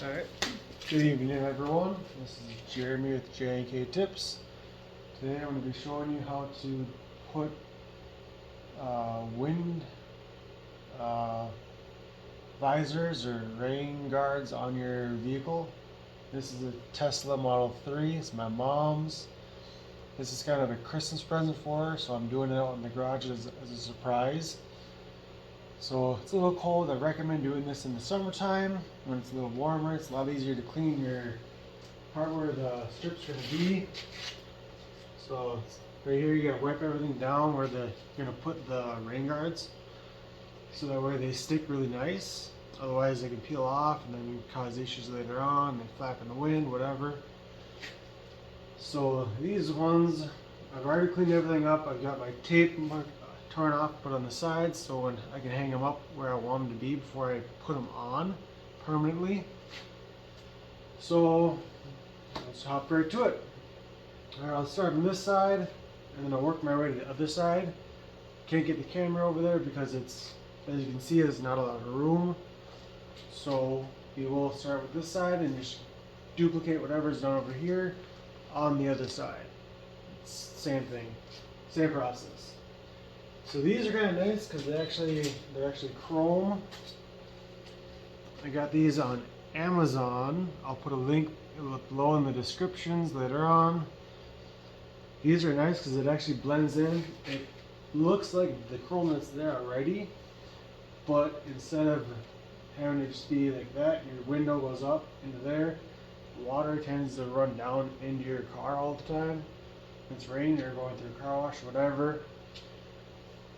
Alright, good evening everyone. This is Jeremy with J&K Tips. Today I'm going to be showing you how to put wind visors or rain guards on your vehicle. This is a Tesla Model 3. It's my mom's. This is kind of a Christmas present for her, so I'm doing it out in the garage as a surprise. So it's a little cold. I recommend doing this in the summertime when it's a little warmer. It's a lot easier to clean your part where the strips are going to be. So right here you got to wipe everything down where you're going to put the rain guards, so that way they stick really nice. Otherwise they can peel off and then cause issues later on. They flap in the wind, whatever. So these ones, I've already cleaned everything up. I've got my tape torn off, put on the sides, so when I can hang them up where I want them to be before I put them on permanently. So let's hop right to it. Alright, I'll start on this side and then I'll work my way to the other side. Can't get the camera over there because it's, as you can see, there's not a lot of room. So we will start with this side and just duplicate whatever's done over here on the other side. Same thing, same process. So these are kind of nice because they're actually chrome. I got these on Amazon. I'll put a link below in the descriptions later on. These are nice because it actually blends in. It looks like the chrome that's there already, but instead of having it just be like that, your window goes up into there. Water tends to run down into your car all the time. When it's raining or going through a car wash or whatever.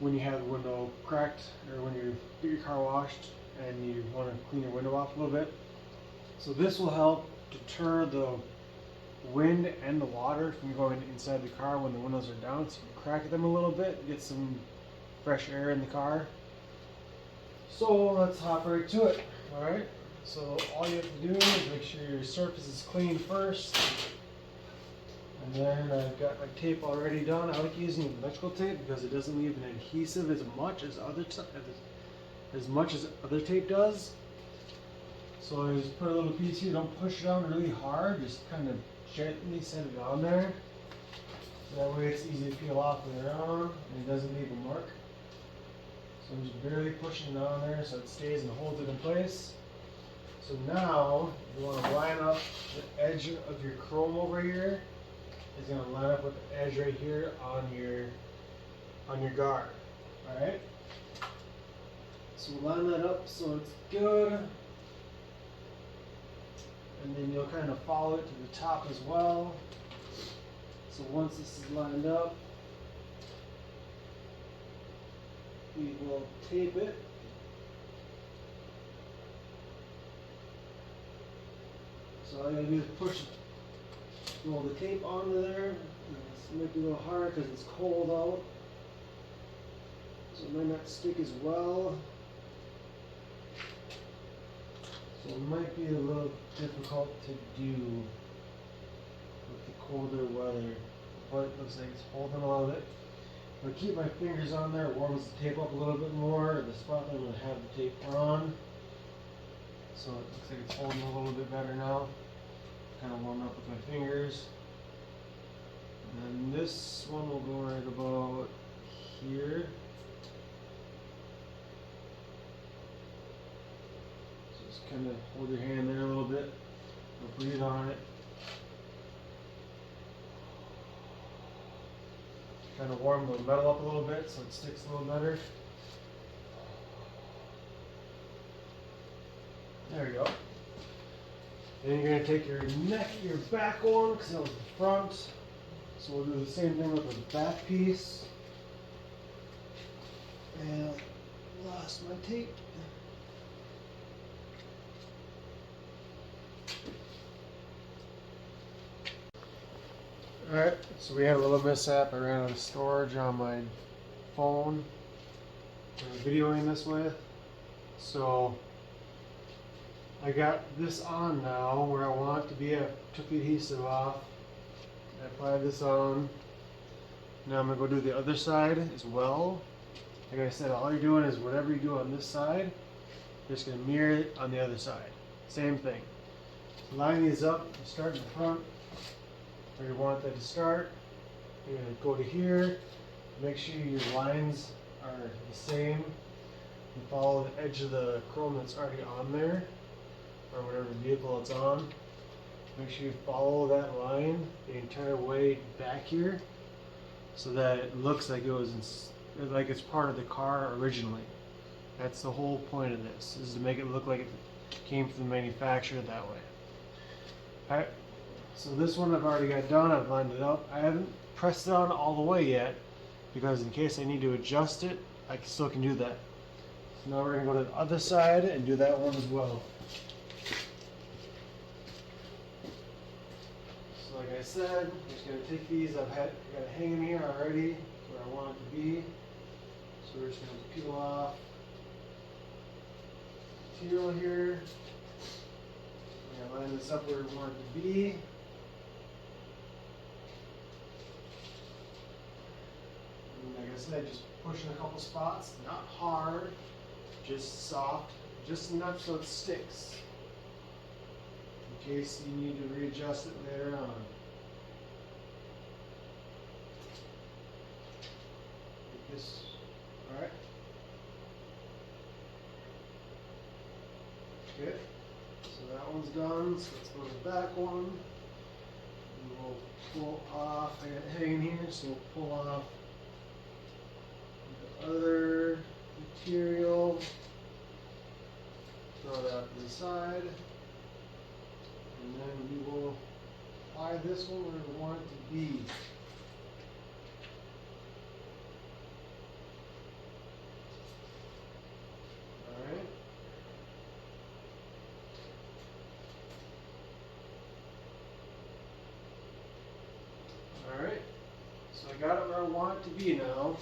When you have the window cracked or when you get your car washed and you want to clean your window off a little bit. So this will help deter the wind and the water from going inside the car when the windows are down. So you can crack them a little bit, get some fresh air in the car. So let's hop right to it. Alright, so all you have to do is make sure your surface is clean first. And then I've got my tape already done. I like using electrical tape because it doesn't leave an adhesive as much as other tape does. So I just put a little piece here. Don't push it down really hard. Just kind of gently set it on there. So that way it's easy to peel off later on and it doesn't leave a mark. So I'm just barely pushing it on there so it stays and holds it in place. So now you want to line up the edge of your chrome over here. Is going to line up with the edge right here on your guard. Alright? So we'll line that up so it's good. And then you'll kind of follow it to the top as well. So once this is lined up, we will tape it. So all you gotta do is roll the tape onto there. This might be a little hard because it's cold out, so it might not stick as well. So it might be a little difficult to do with the colder weather, but it looks like it's holding a little bit. I'll keep my fingers on there. It warms the tape up a little bit more. The spot that I'm going to have the tape on. So it looks like it's holding a little bit better now. Kind of warm up with my fingers. And this one will go right about here. So just kind of hold your hand there a little bit. Breathe on it. Kind of warm the metal up a little bit so it sticks a little better. There we go. Then you're going to take your back one because that was the front. So we'll do the same thing with the back piece. And I lost my tape. Alright, so we had a little mishap. I ran out of storage on my phone I'm videoing this with. So I got this on now where I want it to be. I took the adhesive off. I applied this on. Now I'm going to go do the other side as well. Like I said, all you're doing is whatever you do on this side, you're just going to mirror it on the other side. Same thing. Line these up, you start in the front, where you want that to start. You're going to go to here, make sure your lines are the same, and follow the edge of the chrome that's already on there, or whatever vehicle it's on. Make sure you follow that line the entire way back here, so that it looks like it was like it's part of the car originally. That's the whole point of this, is to make it look like it came from the manufacturer that way. Alright, so this one I've already got done, I've lined it up. I haven't pressed it on all the way yet, because in case I need to adjust it, I still can do that. So now we're going to go to the other side and do that one as well. So like I said, I'm just going to take these, I've got it hanging here already, where I want it to be. So we're just going to peel off material here. I'm going to line this up where we want it to be. And like I said, just pushing a couple spots, not hard, just soft, just enough so it sticks, in case you need to readjust it later on. Like this, alright? Okay. So that one's done, so let's go to the back one. And we'll pull off, I got it hanging here, so we'll pull off the other material, throw that to the side, and then we will apply this one where we want it to be. Alright, so I got it where I want it to be now.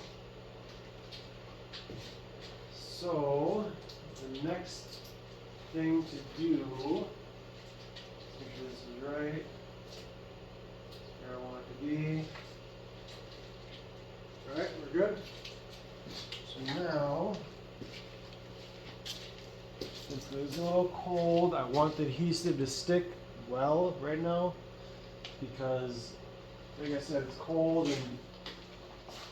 So, the next thing to do, make sure this is right, where I want it to be. Alright, we're good. So now, since it's a little cold, I want the adhesive to stick well right now, because like I said, it's cold and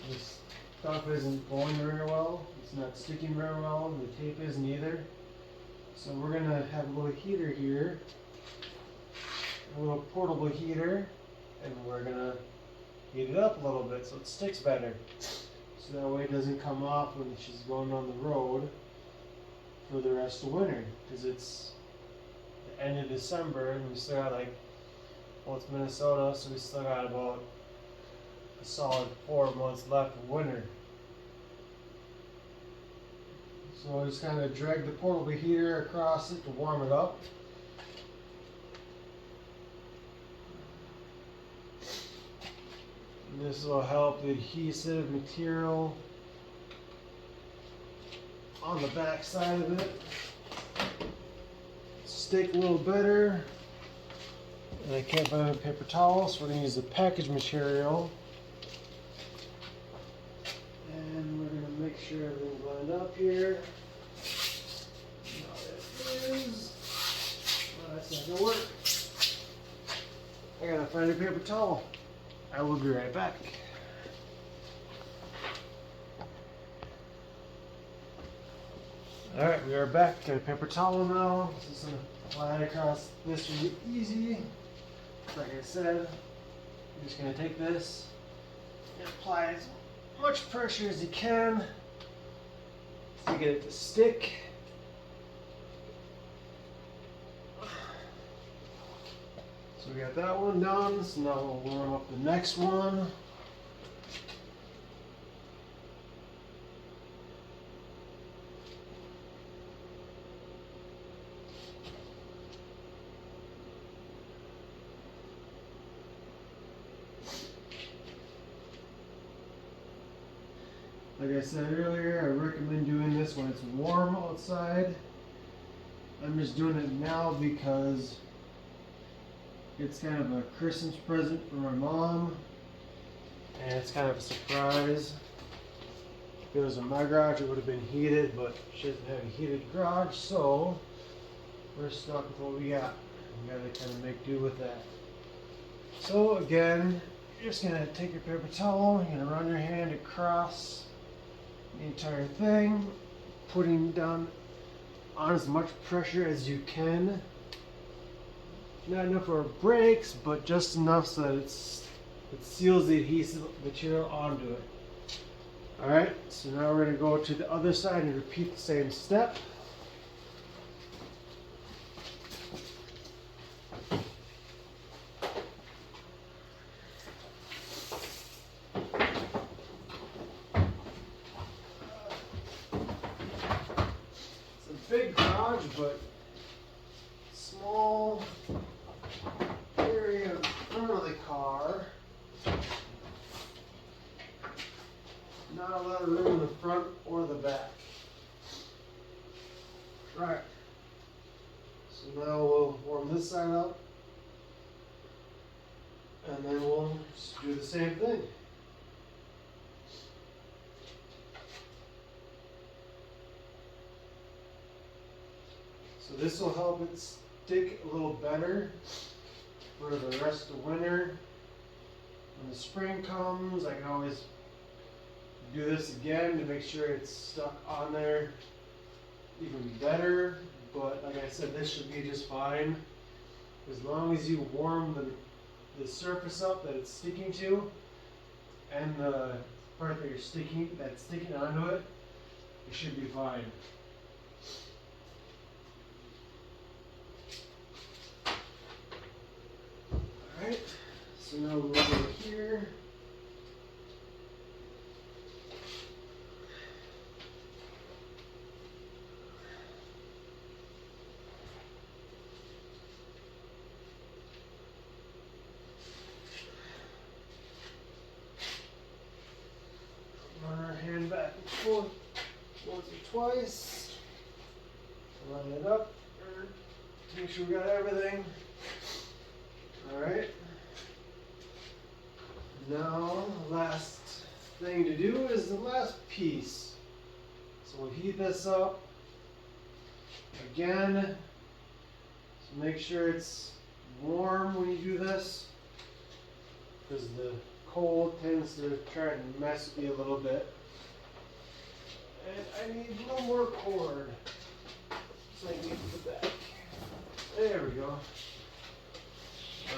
this stuff isn't going very well. It's not sticking very well, and the tape isn't either. So we're going to have a little heater here, a little portable heater, and we're going to heat it up a little bit so it sticks better. So that way it doesn't come off when she's going on the road for the rest of winter. Because it's the end of December and we still got well, it's Minnesota, so we still got about a solid 4 months left of winter. So I just kind of drag the portable heater across it to warm it up. And this will help the adhesive material on the back side of it stick a little better. And I can't find a paper towel, so we're going to use the package material. And we're going to make sure everything's lined up here. Now that is. Well, that's not going to work. I got to find a paper towel. I will be right back. Alright, we are back. Got a paper towel now. This is going to apply across this really easy. Like I said, you're just going to take this and apply as much pressure as you can to get it to stick. So we got that one done, so now we'll warm up the next one. Like I said earlier, I recommend doing this when it's warm outside. I'm just doing it now because it's kind of a Christmas present for my mom, and it's kind of a surprise. If it was in my garage, it would have been heated, but she doesn't have a heated garage, so we're stuck with what we got. You gotta kind of make do with that. So again, you're just gonna take your paper towel, you're gonna run your hand across the entire thing, putting down on as much pressure as you can. Not enough for it breaks, but just enough so that it seals the adhesive material onto it. Alright, so now we're going to go to the other side and repeat the same step. It's a big garage, but small area in front of the car. Not a lot of room in the front or the back. Right. So now we'll warm this side up. And then we'll just do the same thing. So this will help it stick a little better for the rest of the winter. When the spring comes, I can always do this again to make sure it's stuck on there even better. But like I said, this should be just fine. As long as you warm the surface up that it's sticking to and the part that that's sticking onto it, it should be fine. Alright, so now we'll go over here. Run our hand back and forth once or twice. Line it up. Make sure we got everything. Alright. Now, last thing to do is the last piece. So we'll heat this up again. So make sure it's warm when you do this, because the cold tends to try and mess with you a little bit. And I need a little more cord, so I can get the back. There we go.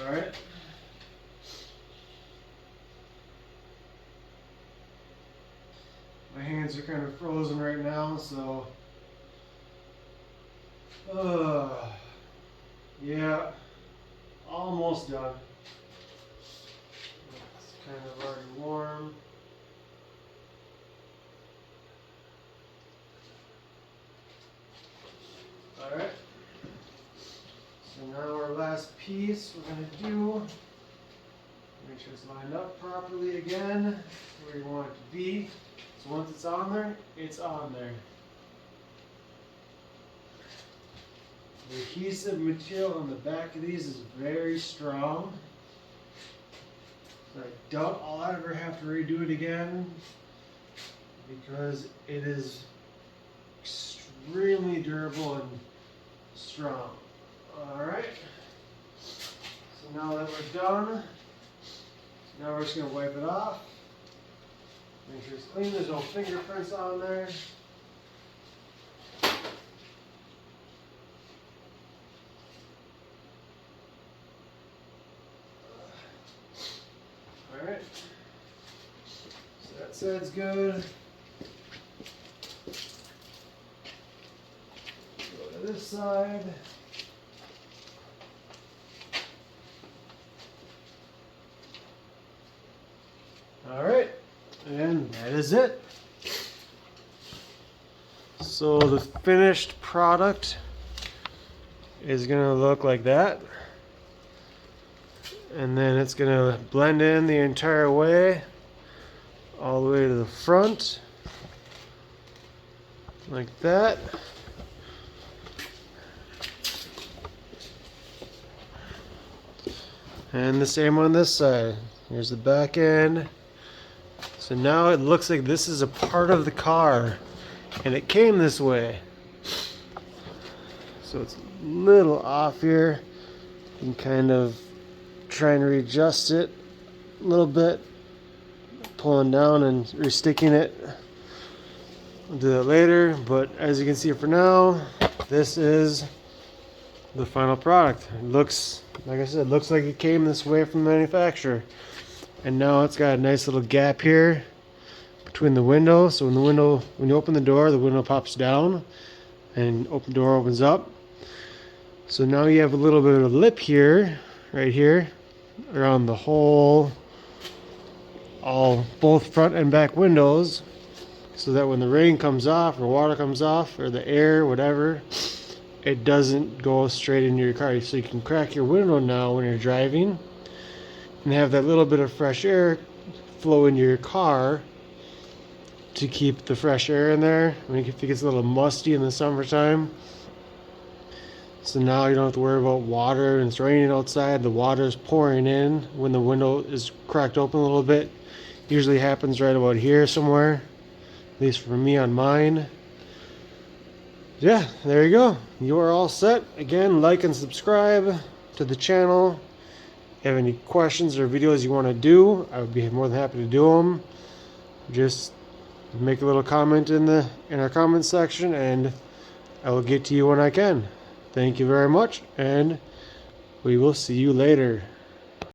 Alright. My hands are kind of frozen right now, so yeah, almost done. It's kind of already warm. Alright. So now our last piece we're going to do, make sure it's lined up properly again, where you want it to be. So once it's on there, it's on there. The adhesive material on the back of these is very strong. So I doubt I'll ever have to redo it again, because it is extremely durable and strong. Alright, so now that we're done, now we're just going to wipe it off. Make sure it's clean, there's no fingerprints on there. Alright, so that side's good. Go to this side. Alright, and that is it. So the finished product is going to look like that. And then it's going to blend in the entire way, all the way to the front, like that. And the same on this side. Here's the back end. So now it looks like this is a part of the car, and it came this way. So it's a little off here, You can kind of try and readjust it a little bit, pulling down and resticking it. I'll do that later, but as you can see for now, this is the final product. It looks, like I said, looks like it came this way from the manufacturer. And now it's got a nice little gap here between the window. So when you open the window pops down and open door opens up. So now you have a little bit of a lip here, right here, around the whole, both front and back windows, so that when the rain comes off or water comes off or the air, whatever, it doesn't go straight into your car. So you can crack your window now when you're driving and have that little bit of fresh air flow into your car to keep the fresh air in there when it gets a little musty in the summertime. So now you don't have to worry about water, and it's raining outside, the water is pouring in when the window is cracked open a little bit. Usually happens right about here somewhere, at least for me on mine. Yeah, there you go. You are all set. Again, like and subscribe to the channel. If you have any questions or videos you want to do, I would be more than happy to do them. Just make a little comment in our comment section, and I will get to you when I can. Thank you very much, and we will see you later.